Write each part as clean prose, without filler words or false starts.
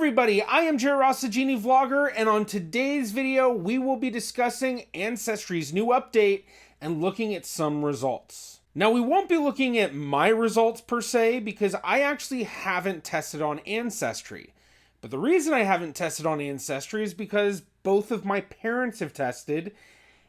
everybody, I am Jared Ross, the GeneaVlogger, and on today's video, we will be discussing Ancestry's new update and looking at some results. Now, we won't be looking at my results per se, because I actually haven't tested on Ancestry. But the reason I haven't tested on Ancestry is because both of my parents have tested,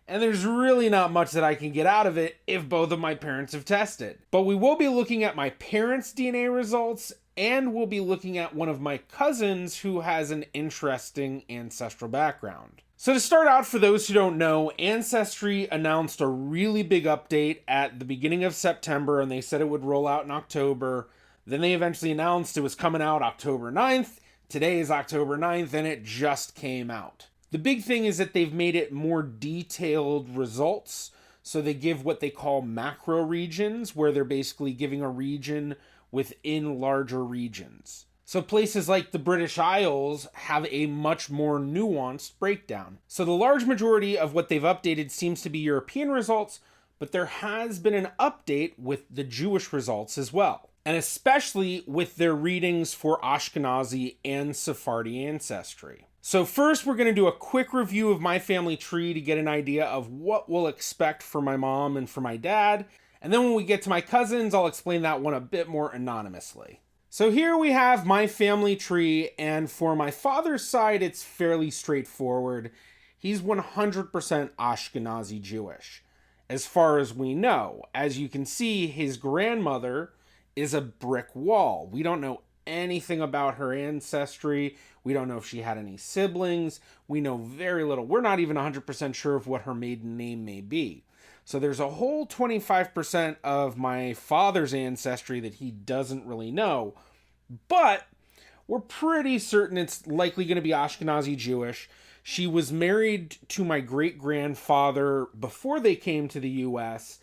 and there's really not much that I can get out of it if both of my parents have tested. But we will be looking at my parents' DNA results, and we'll be looking at one of my cousins who has an interesting ancestral background. So to start out, for those who don't know, Ancestry announced a really big update at the beginning of September, and they said it would roll out in October. Then they eventually announced it was coming out October 9th. Today is October 9th, and it just came out. The big thing is that they've made it more detailed results. So they give what they call macro regions, where they're basically giving a region within larger regions. So places like the British Isles have a much more nuanced breakdown. So the large majority of what they've updated seems to be European results, but there has been an update with the Jewish results as well, and especially with their readings for Ashkenazi and Sephardi ancestry. So first, we're going to do a quick review of my family tree to get an idea of what we'll expect for my mom and for my dad. And then when we get to my cousins, I'll explain that one a bit more anonymously. So here we have my family tree, and for my father's side, it's fairly straightforward. He's 100% Ashkenazi Jewish, as far as we know. As you can see, his grandmother is a brick wall. We don't know anything about her ancestry. We don't know if she had any siblings. We know very little. We're not even 100% sure of what her maiden name may be. So there's a whole 25% of my father's ancestry that he doesn't really know. But we're pretty certain it's likely going to be Ashkenazi Jewish. She was married to my great-grandfather before they came to the U.S.,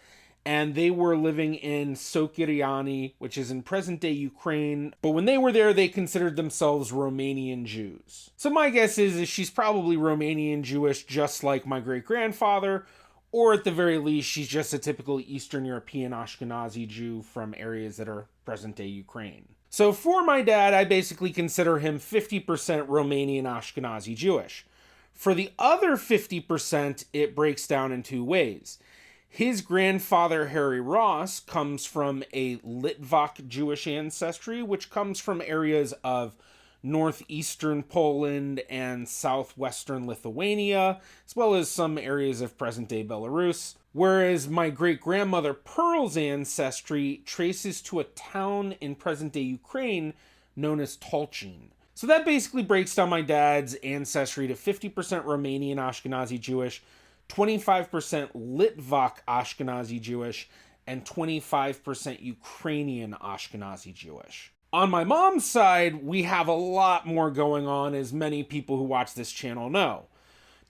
and they were living in Sokyriani, which is in present-day Ukraine. But when they were there, they considered themselves Romanian Jews. So my guess is she's probably Romanian Jewish, just like my great-grandfather, or at the very least, she's just a typical Eastern European Ashkenazi Jew from areas that are present-day Ukraine. So for my dad, I basically consider him 50% Romanian Ashkenazi Jewish. For the other 50%, it breaks down in two ways. His grandfather, Harry Ross, comes from a Litvak Jewish ancestry, which comes from areas of northeastern Poland and southwestern Lithuania, as well as some areas of present-day Belarus. Whereas my great-grandmother Pearl's ancestry traces to a town in present-day Ukraine known as Tolchin. So that basically breaks down my dad's ancestry to 50% Romanian Ashkenazi Jewish, 25% Litvak Ashkenazi Jewish, and 25% Ukrainian Ashkenazi Jewish. On my mom's side, we have a lot more going on, as many people who watch this channel know.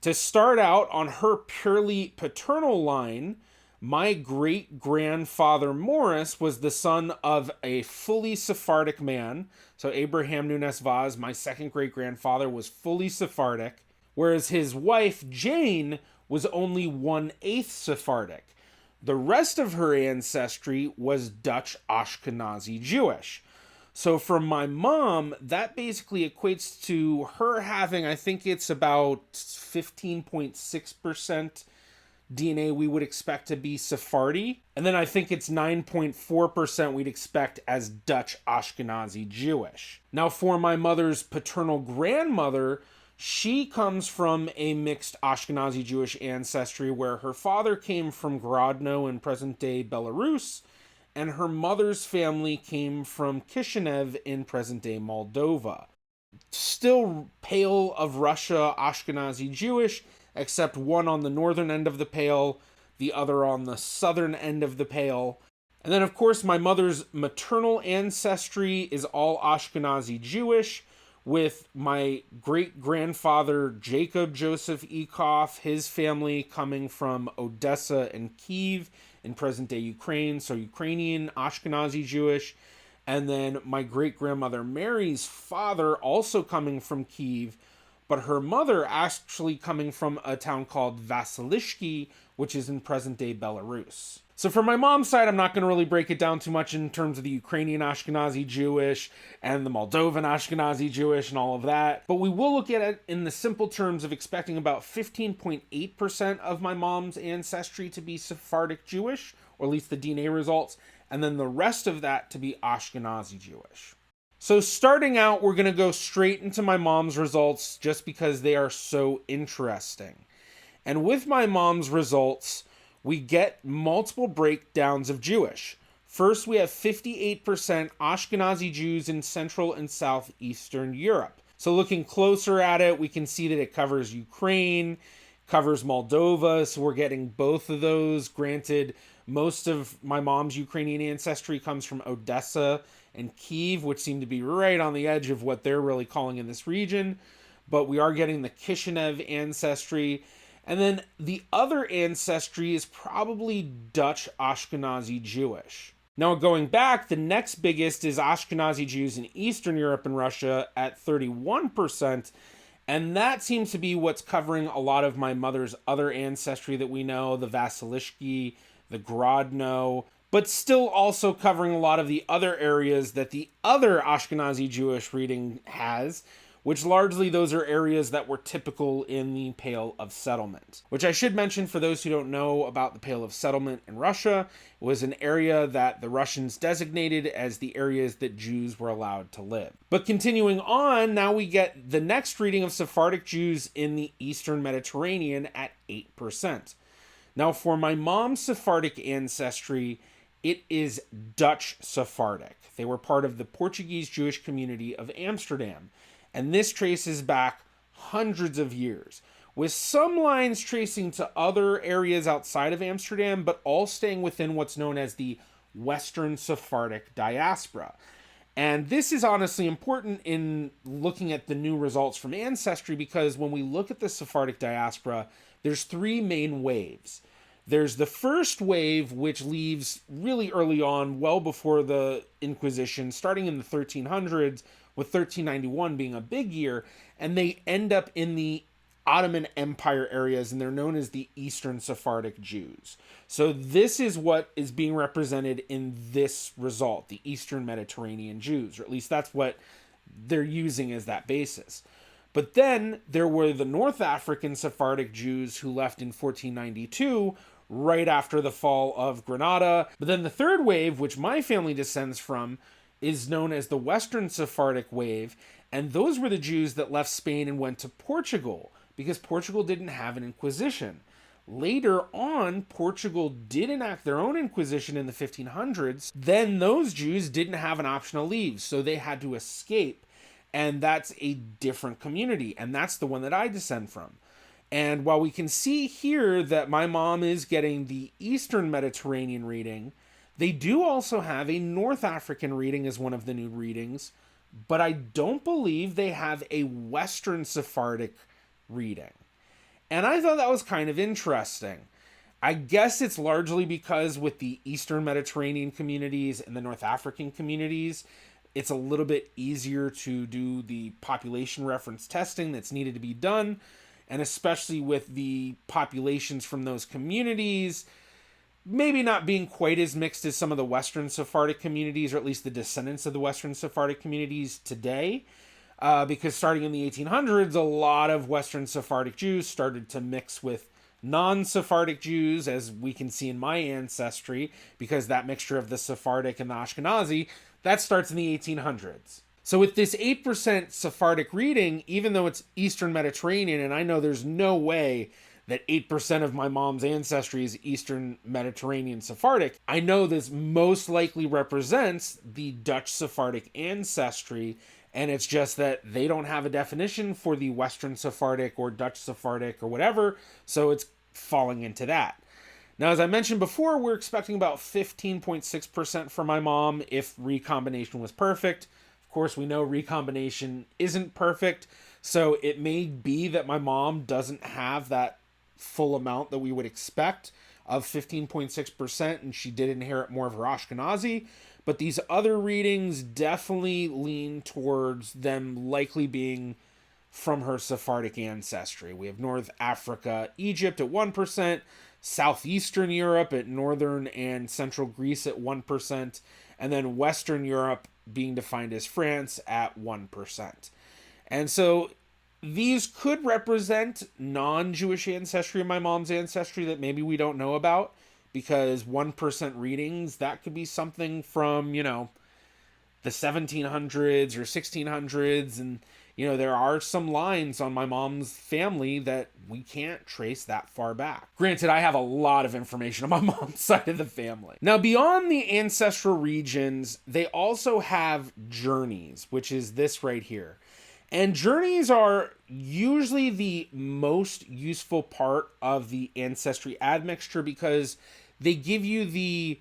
To start out, on her purely paternal line, my great-grandfather Morris was the son of a fully Sephardic man. So Abraham Nunes Vaz, my second great-grandfather, was fully Sephardic, whereas his wife Jane was only 1/8 Sephardic. The rest of her ancestry was Dutch Ashkenazi Jewish. So for my mom, that basically equates to her having, I think it's about 15.6% DNA we would expect to be Sephardi. And then I think it's 9.4% we'd expect as Dutch Ashkenazi Jewish. Now for my mother's paternal grandmother, she comes from a mixed Ashkenazi Jewish ancestry where her father came from Grodno in present-day Belarus, and her mother's family came from Kishinev in present-day Moldova. Still Pale of Russia Ashkenazi Jewish, except one on the northern end of the Pale, the other on the southern end of the Pale. And then, of course, my mother's maternal ancestry is all Ashkenazi Jewish, with my great-grandfather Jacob Joseph Ekhoff, his family coming from Odessa and Kyiv in present-day Ukraine, so Ukrainian Ashkenazi Jewish. And then my great-grandmother Mary's father also coming from Kyiv, but her mother actually coming from a town called Vasilishki, which is in present-day Belarus. So for my mom's side, I'm not going to really break it down too much in terms of the Ukrainian Ashkenazi Jewish and the Moldovan Ashkenazi Jewish and all of that. But we will look at it in the simple terms of expecting about 15.8% of my mom's ancestry to be Sephardic Jewish, or at least the DNA results, and then the rest of that to be Ashkenazi Jewish. So starting out, we're going to go straight into my mom's results just because they are so interesting. And with my mom's results, we get multiple breakdowns of Jewish. First, we have 58% Ashkenazi Jews in Central and Southeastern Europe. So looking closer at it, we can see that it covers Ukraine, covers Moldova, so we're getting both of those. Granted, most of my mom's Ukrainian ancestry comes from Odessa and Kyiv, which seem to be right on the edge of what they're really calling in this region. But we are getting the Kishinev ancestry. And then the other ancestry is probably Dutch Ashkenazi Jewish. Now going back, the next biggest is Ashkenazi Jews in Eastern Europe and Russia at 31%. And that seems to be what's covering a lot of my mother's other ancestry that we know, the Vasilishki, the Grodno, but still also covering a lot of the other areas that the other Ashkenazi Jewish reading has, which largely those are areas that were typical in the Pale of Settlement. Which I should mention, for those who don't know about the Pale of Settlement in Russia, it was an area that the Russians designated as the areas that Jews were allowed to live. But continuing on, now we get the next reading of Sephardic Jews in the Eastern Mediterranean at 8%. Now for my mom's Sephardic ancestry, it is Dutch Sephardic. They were part of the Portuguese Jewish community of Amsterdam. And this traces back hundreds of years, with some lines tracing to other areas outside of Amsterdam, but all staying within what's known as the Western Sephardic diaspora. And this is honestly important in looking at the new results from Ancestry, because when we look at the Sephardic diaspora, there's three main waves. There's the first wave, which leaves really early on, well before the Inquisition, starting in the 1300s, with 1391 being a big year, and they end up in the Ottoman Empire areas, and they're known as the Eastern Sephardic Jews. So this is what is being represented in this result, the Eastern Mediterranean Jews, or at least that's what they're using as that basis. But then there were the North African Sephardic Jews who left in 1492, right after the fall of Granada. But then the third wave, which my family descends from, is known as the Western Sephardic wave, and those were the Jews that left Spain and went to Portugal, because Portugal didn't have an Inquisition. Later on, Portugal did enact their own Inquisition in the 1500s. Then those Jews didn't have an option to leave, so they had to escape, and that's a different community, and that's the one that I descend from. And while we can see here that my mom is getting the Eastern Mediterranean reading, they do also have a North African reading as one of the new readings, but I don't believe they have a Western Sephardic reading. And I thought that was kind of interesting. I guess it's largely because with the Eastern Mediterranean communities and the North African communities, it's a little bit easier to do the population reference testing that's needed to be done, and especially with the populations from those communities maybe not being quite as mixed as some of the Western Sephardic communities, or at least the descendants of the Western Sephardic communities today. Because starting in the 1800s, a lot of Western Sephardic Jews started to mix with non-Sephardic Jews, as we can see in my ancestry, because that mixture of the Sephardic and the Ashkenazi, that starts in the 1800s. So with this 8% Sephardic reading, even though it's Eastern Mediterranean, and I know there's no way that 8% of my mom's ancestry is Eastern Mediterranean Sephardic, I know this most likely represents the Dutch Sephardic ancestry, and it's just that they don't have a definition for the Western Sephardic or Dutch Sephardic or whatever, so it's falling into that. Now, as I mentioned before, we're expecting about 15.6% for my mom if recombination was perfect. Of course, we know recombination isn't perfect, so it may be that my mom doesn't have that full amount that we would expect of 15.6%, and she did inherit more of her Ashkenazi, but these other readings definitely lean towards them likely being from her Sephardic ancestry. We have North Africa, Egypt at 1%, Southeastern Europe at northern and central Greece at 1%, and then Western Europe being defined as France at 1%. And so these could represent non-Jewish ancestry in my mom's ancestry that maybe we don't know about, because 1% readings, that could be something from, the 1700s or 1600s. And, there are some lines on my mom's family that we can't trace that far back. Granted, I have a lot of information on my mom's side of the family. Now, beyond the ancestral regions, they also have journeys, which is this right here. And journeys are usually the most useful part of the ancestry admixture because they give you the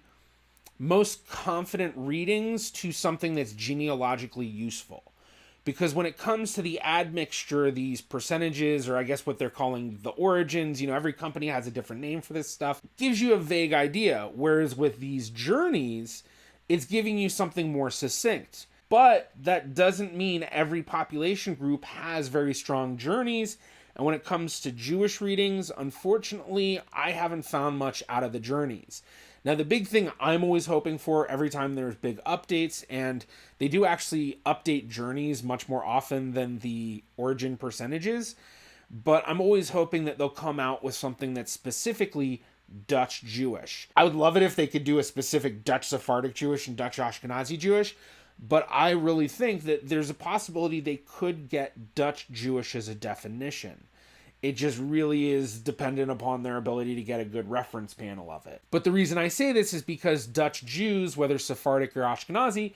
most confident readings to something that's genealogically useful. Because when it comes to the admixture, these percentages, or I guess what they're calling the origins, every company has a different name for this stuff, gives you a vague idea. Whereas with these journeys, it's giving you something more succinct. But that doesn't mean every population group has very strong journeys. And when it comes to Jewish readings, unfortunately, I haven't found much out of the journeys. Now, the big thing I'm always hoping for every time there's big updates, and they do actually update journeys much more often than the origin percentages, but I'm always hoping that they'll come out with something that's specifically Dutch Jewish. I would love it if they could do a specific Dutch Sephardic Jewish and Dutch Ashkenazi Jewish, but I really think that there's a possibility they could get Dutch Jewish as a definition. It just really is dependent upon their ability to get a good reference panel of it. But the reason I say this is because Dutch Jews, whether Sephardic or Ashkenazi,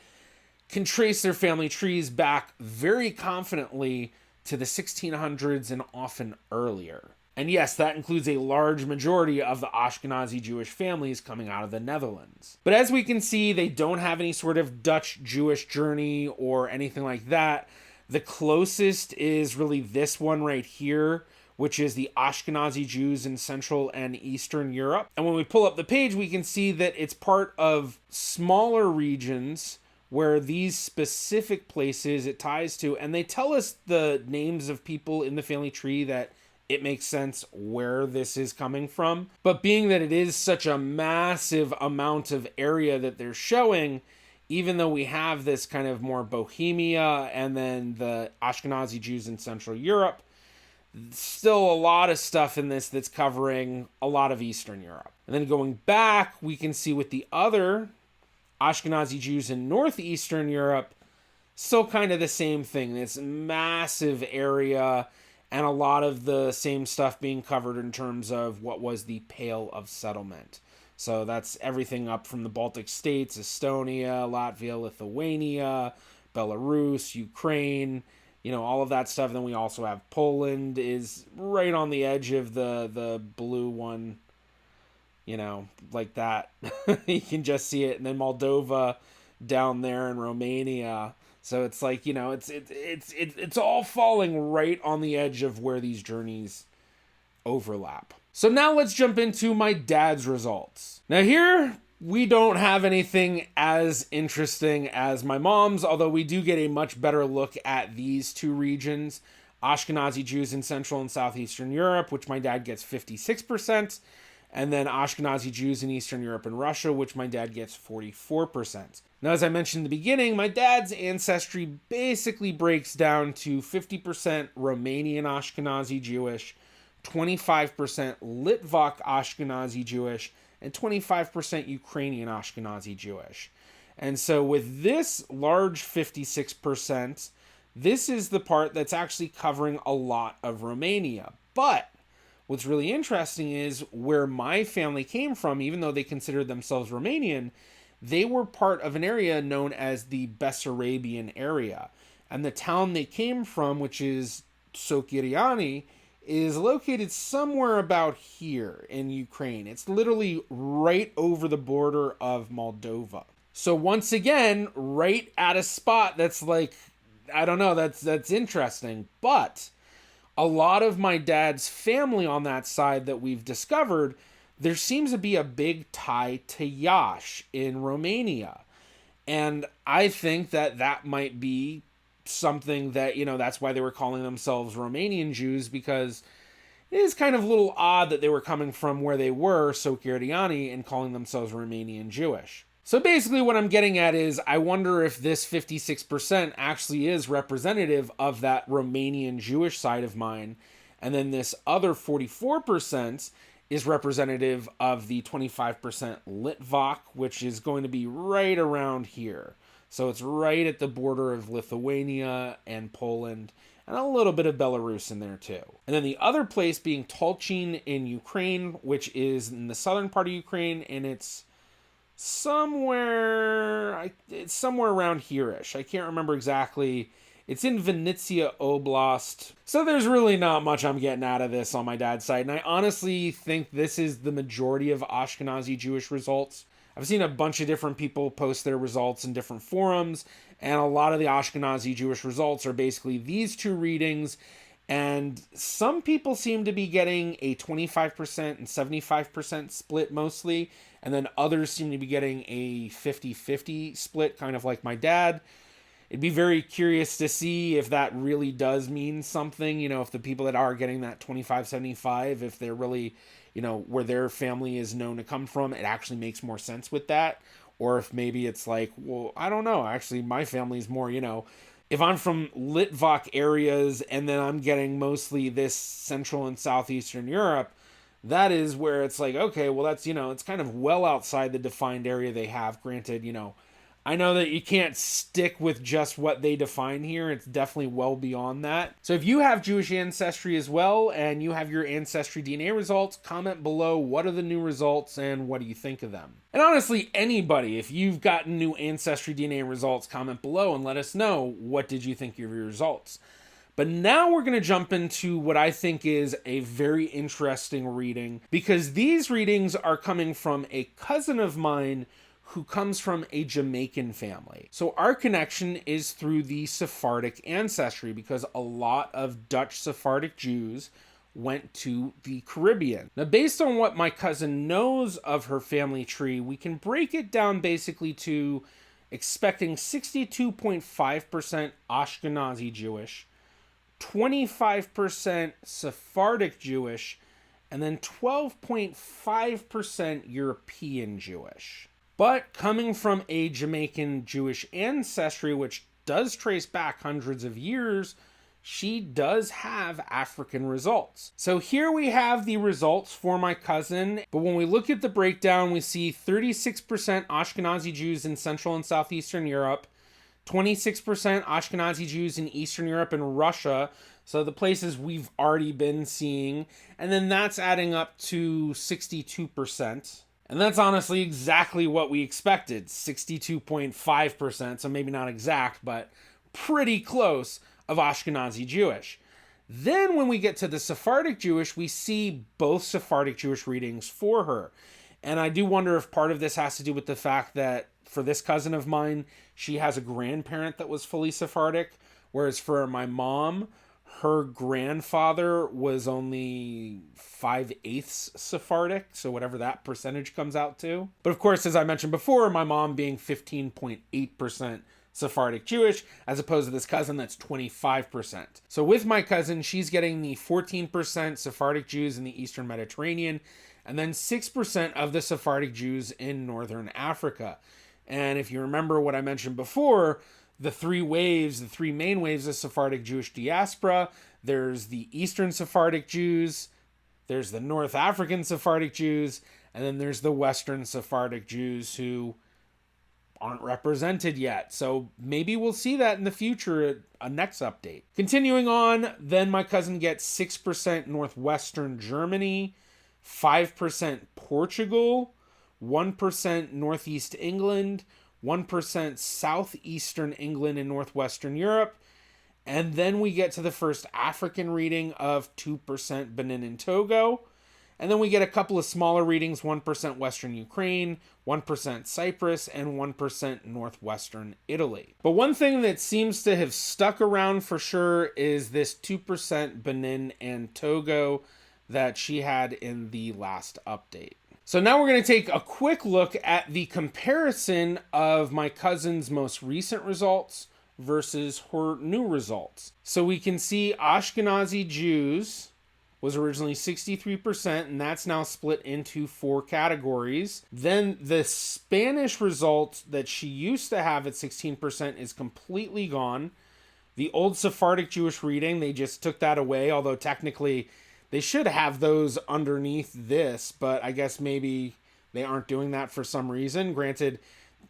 can trace their family trees back very confidently to the 1600s and often earlier. And yes, that includes a large majority of the Ashkenazi Jewish families coming out of the Netherlands. But as we can see, they don't have any sort of Dutch Jewish journey or anything like that. The closest is really this one right here, which is the Ashkenazi Jews in Central and Eastern Europe. And when we pull up the page, we can see that it's part of smaller regions where these specific places it ties to, and they tell us the names of people in the family tree that it makes sense where this is coming from. But being that it is such a massive amount of area that they're showing, even though we have this kind of more Bohemia and then the Ashkenazi Jews in Central Europe, still a lot of stuff in this that's covering a lot of Eastern Europe. And then going back, we can see with the other Ashkenazi Jews in Northeastern Europe, still kind of the same thing. This massive area and a lot of the same stuff being covered in terms of what was the Pale of Settlement. So that's everything up from the Baltic states, Estonia, Latvia, Lithuania, Belarus, Ukraine, all of that stuff. Then we also have Poland is right on the edge of the blue one, like that. You can just see it. And then Moldova down there and Romania. So it's like, it's all falling right on the edge of where these journeys overlap. So now let's jump into my dad's results. Now here, we don't have anything as interesting as my mom's, although we do get a much better look at these two regions. Ashkenazi Jews in Central and Southeastern Europe, which my dad gets 56%, and then Ashkenazi Jews in Eastern Europe and Russia, which my dad gets 44%. Now, as I mentioned in the beginning, my dad's ancestry basically breaks down to 50% Romanian Ashkenazi Jewish, 25% Litvak Ashkenazi Jewish, and 25% Ukrainian Ashkenazi Jewish. And so with this large 56%, this is the part that's actually covering a lot of Romania. But what's really interesting is where my family came from, even though they considered themselves Romanian, they were part of an area known as the Bessarabian area. And the town they came from, which is Sochiriani, is located somewhere about here in Ukraine. It's literally right over the border of Moldova. So once again, right at a spot that's like, I don't know, that's interesting. But a lot of my dad's family on that side that we've discovered, there seems to be a big tie to Iași in Romania. And I think that might be something that, that's why they were calling themselves Romanian Jews, because it is kind of a little odd that they were coming from where they were, Sokirdiani, and calling themselves Romanian Jewish. So basically what I'm getting at is I wonder if this 56% actually is representative of that Romanian Jewish side of mine, and then this other 44% is representative of the 25% Litvak, which is going to be right around here. So it's right at the border of Lithuania and Poland, and a little bit of Belarus in there too. And then the other place being Tolchin in Ukraine, which is in the southern part of Ukraine, and it's somewhere around here-ish. I can't remember exactly. It's in Vinnytsia Oblast. So there's really not much I'm getting out of this on my dad's side. And I honestly think this is the majority of Ashkenazi Jewish results. I've seen a bunch of different people post their results in different forums, and a lot of the Ashkenazi Jewish results are basically these two readings, and some people seem to be getting a 25% and 75% split mostly, and then others seem to be getting a 50-50 split, kind of like my dad. It'd be very curious to see if that really does mean something, if the people that are getting that 25-75, if they're really, where their family is known to come from, it actually makes more sense with that. Or if maybe it's like, well, I don't know. Actually, my family's more, if I'm from Litvak areas and then I'm getting mostly this Central and Southeastern Europe, that is where it's like, okay, well, that's, it's kind of well outside the defined area they have. Granted, I know that you can't stick with just what they define here. It's definitely well beyond that. So if you have Jewish ancestry as well, and you have your Ancestry DNA results, comment below what are the new results and what do you think of them. And honestly, anybody, if you've gotten new Ancestry DNA results, comment below and let us know what did you think of your results. But now we're going to jump into what I think is a very interesting reading, because these readings are coming from a cousin of mine who comes from a Jamaican family. So our connection is through the Sephardic ancestry, because a lot of Dutch Sephardic Jews went to the Caribbean. Now, based on what my cousin knows of her family tree, we can break it down basically to expecting 62.5% Ashkenazi Jewish, 25% Sephardic Jewish, and then 12.5% European Jewish. But coming from a Jamaican Jewish ancestry, which does trace back hundreds of years, she does have African results. So here we have the results for my cousin, but when we look at the breakdown, we see 36% Ashkenazi Jews in Central and Southeastern Europe, 26% Ashkenazi Jews in Eastern Europe and Russia, so the places we've already been seeing, and then that's adding up to 62%. And that's honestly exactly what we expected, 62.5%, so maybe not exact, but pretty close, of Ashkenazi Jewish. Then when we get to the Sephardic Jewish, we see both Sephardic Jewish readings for her. And I do wonder if part of this has to do with the fact that for this cousin of mine, she has a grandparent that was fully Sephardic, whereas for my mom, her grandfather was only 5/8 Sephardic, so whatever that percentage comes out to. But of course, as I mentioned before, my mom being 15.8% Sephardic Jewish, as opposed to this cousin that's 25%. So with my cousin, she's getting the 14% Sephardic Jews in the Eastern Mediterranean, and then 6% of the Sephardic Jews in Northern Africa. And if you remember what I mentioned before, the three main waves of Sephardic Jewish diaspora, there's the Eastern Sephardic Jews, there's the North African Sephardic Jews, and then there's the Western Sephardic Jews who aren't represented yet. So maybe we'll see that in the future at a next update. Continuing on, then my cousin gets 6% Northwestern Germany, 5% Portugal, 1% Northeast England, 1% Southeastern England and Northwestern Europe, and then we get to the first African reading of 2% Benin and Togo, and then we get a couple of smaller readings, 1% Western Ukraine, 1% Cyprus, and 1% Northwestern Italy. But one thing that seems to have stuck around for sure is this 2% Benin and Togo that she had in the last update. So now we're going to take a quick look at the comparison of my cousin's most recent results versus her new results. So we can see Ashkenazi Jews was originally 63%, and that's now split into 4 categories. Then the Spanish result that she used to have at 16% is completely gone. The old Sephardic Jewish reading, they just took that away, although technically they should have those underneath this, but I guess maybe they aren't doing that for some reason. Granted,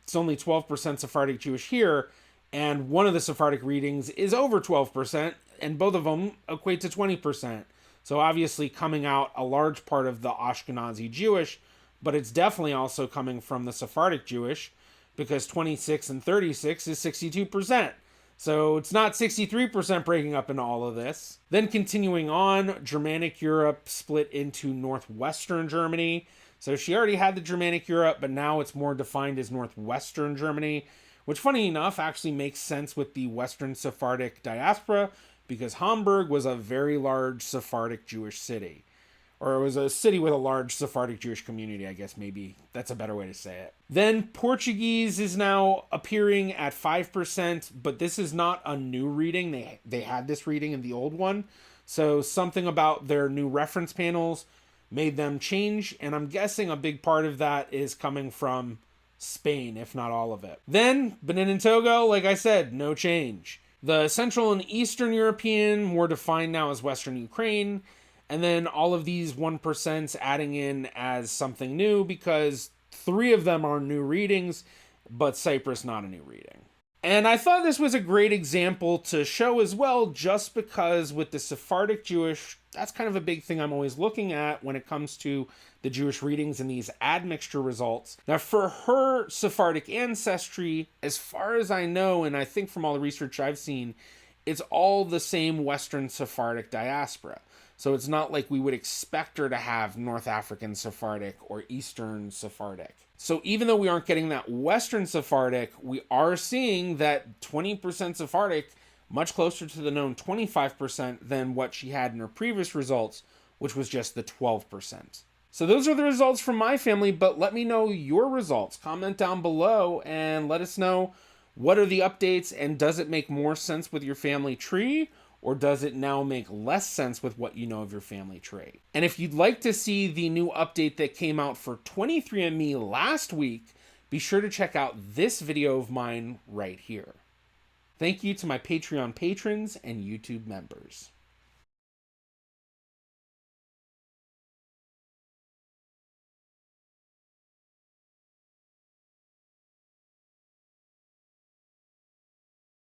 it's only 12% Sephardic Jewish here, and one of the Sephardic readings is over 12%, and both of them equate to 20%. So obviously coming out a large part of the Ashkenazi Jewish, but it's definitely also coming from the Sephardic Jewish, because 26 and 36 is 62%. So it's not 63% breaking up into all of this. Then continuing on, Germanic Europe split into Northwestern Germany. So she already had the Germanic Europe, but now it's more defined as Northwestern Germany, which funny enough actually makes sense with the Western Sephardic diaspora, because Hamburg was a very large Sephardic Jewish city. Or it was a city with a large Sephardic Jewish community, I guess maybe that's a better way to say it. Then Portuguese is now appearing at 5%, but this is not a new reading. They had this reading in the old one. So something about their new reference panels made them change, and I'm guessing a big part of that is coming from Spain, if not all of it. Then Benin and Togo, like I said, no change. The Central and Eastern European, more defined now as Western Ukraine. And then all of these 1% adding in as something new, because 3 of them are new readings, but Cyprus not a new reading. And I thought this was a great example to show as well, just because with the Sephardic Jewish, that's kind of a big thing I'm always looking at when it comes to the Jewish readings and these admixture results. Now for her Sephardic ancestry, as far as I know, and I think from all the research I've seen, it's all the same Western Sephardic diaspora. So it's not like we would expect her to have North African Sephardic or Eastern Sephardic. So even though we aren't getting that Western Sephardic, we are seeing that 20% Sephardic, much closer to the known 25% than what she had in her previous results, which was just the 12%. So those are the results from my family, but let me know your results. Comment down below and let us know, what are the updates, and does it make more sense with your family tree? Or does it now make less sense with what you know of your family tree? And if you'd like to see the new update that came out for 23andMe last week, be sure to check out this video of mine right here. Thank you to my Patreon patrons and YouTube members.